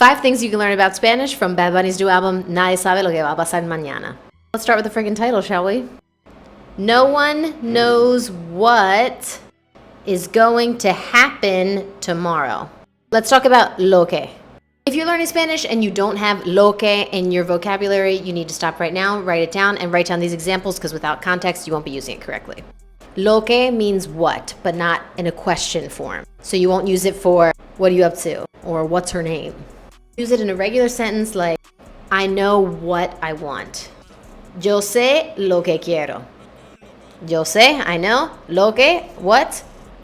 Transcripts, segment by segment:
5 things you can learn about Spanish from Bad Bunny's new album, Nadie Sabe Lo Que Va a Pasar Mañana. Let's start with the freaking title, shall we? No one knows what is going to happen tomorrow. Let's talk about lo que. If you're learning Spanish and you don't have lo que in your vocabulary, you need to stop right now, write it down, and write down these examples because without context, you won't be using it correctly. Lo que means what, but not in a question form. So you won't use it for, what are you up to? Or what's her name? Use it in a regular sentence like, I know what I want. Yo sé lo que quiero. Yo sé, I know, lo que, what,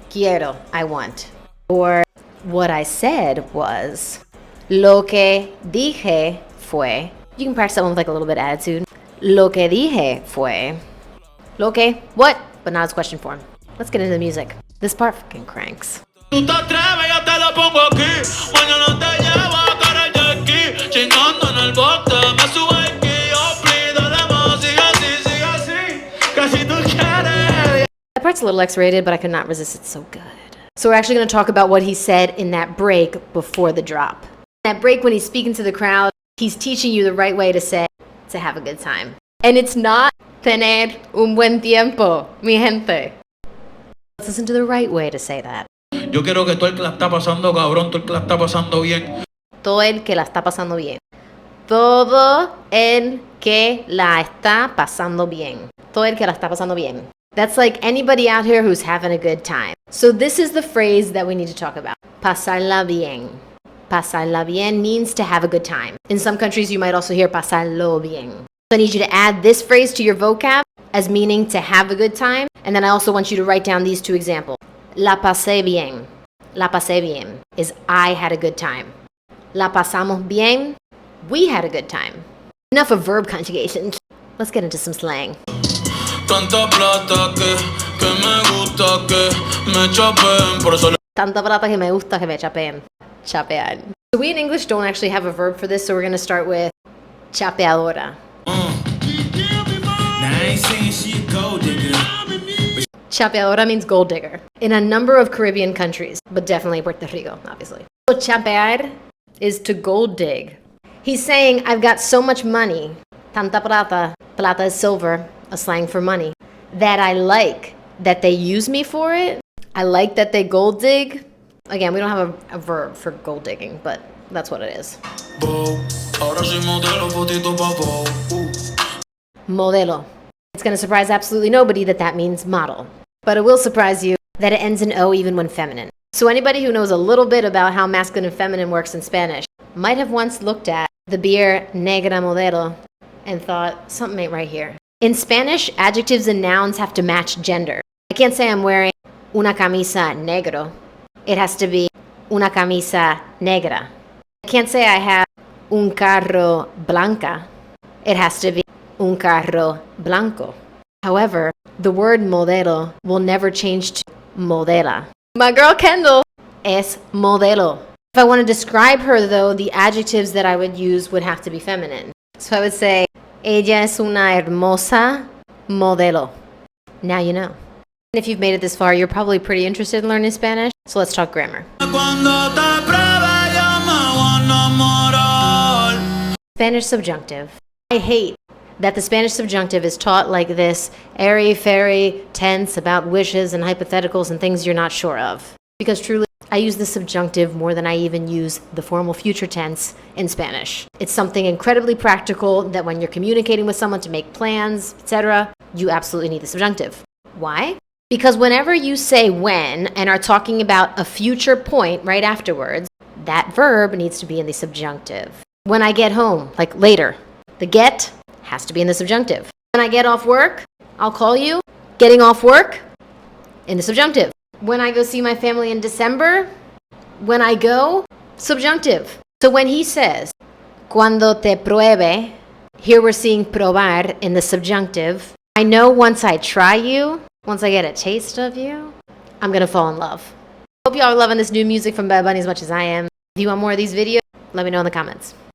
quiero, I want. Or what I said was, lo que dije fue. You can practice that one with like a little bit of attitude. Lo que dije fue. Lo que, what, but not as question form. Let's get into the music. This part fucking cranks. That part's a little X-rated, but I could not resist. It's so good. So we're actually going to talk about what he said in that break before the drop. That break when he's speaking to the crowd, he's teaching you the right way to say, to have a good time. And it's not tener un buen tiempo, mi gente. Let's listen to the right way to say that. Yo quiero que todo el que la está pasando cabrón, todo el que la está pasando bien. Todo el que la está pasando bien. Todo el que la está pasando bien. Todo el que la está pasando bien. That's like anybody out here who's having a good time. So this is the phrase that we need to talk about. Pasarla bien. Pasarla bien means to have a good time. In some countries, you might also hear pasarlo bien. So I need you to add this phrase to your vocab as meaning to have a good time. And then I also want you to write down these 2 examples. La pasé bien. La pasé bien is I had a good time. La pasamos bien. We had a good time. Enough of verb conjugation. Let's get into some slang. Tanta plata que me gusta que me chapen, por eso Tanta plata que me gusta que me chapen. Chapear. So we in English don't actually have a verb for this, so we're going to start with chapeadora. Chapeadora means gold digger in a number of Caribbean countries, but definitely Puerto Rico, obviously. So chapear is to gold dig. He's saying, I've got so much money, tanta plata, plata is silver, a slang for money, that I like that they use me for it. I like that they gold dig. Again, we don't have a verb for gold digging, but that's what it is. Modelo. It's going to surprise absolutely nobody that that means model. But it will surprise you that it ends in O even when feminine. So anybody who knows a little bit about how masculine and feminine works in Spanish might have once looked at the beer Negra Modelo and thought, something ain't right here. In Spanish, adjectives and nouns have to match gender. I can't say I'm wearing una camisa negro. It has to be una camisa negra. I can't say I have un carro blanca. It has to be un carro blanco. However, the word modelo will never change to modela. My girl Kendall es modelo. If I want to describe her, though, the adjectives that I would use would have to be feminine. So I would say, ella es una hermosa modelo. Now you know. And if you've made it this far, you're probably pretty interested in learning Spanish. So let's talk grammar. Spanish subjunctive. I hate that the Spanish subjunctive is taught like this airy-fairy tense about wishes and hypotheticals and things you're not sure of. Because truly, I use the subjunctive more than I even use the formal future tense in Spanish. It's something incredibly practical that when you're communicating with someone to make plans, etc., you absolutely need the subjunctive. Why? Because whenever you say when and are talking about a future point right afterwards, that verb needs to be in the subjunctive. When I get home, like later, the get has to be in the subjunctive. When I get off work, I'll call you. Getting off work, in the subjunctive. When I go see my family in December, when I go, subjunctive. So when he says, cuando te pruebe, here we're seeing probar in the subjunctive. I know once I try you, once I get a taste of you, I'm gonna fall in love. Hope y'all are loving this new music from Bad Bunny as much as I am. If you want more of these videos, let me know in the comments.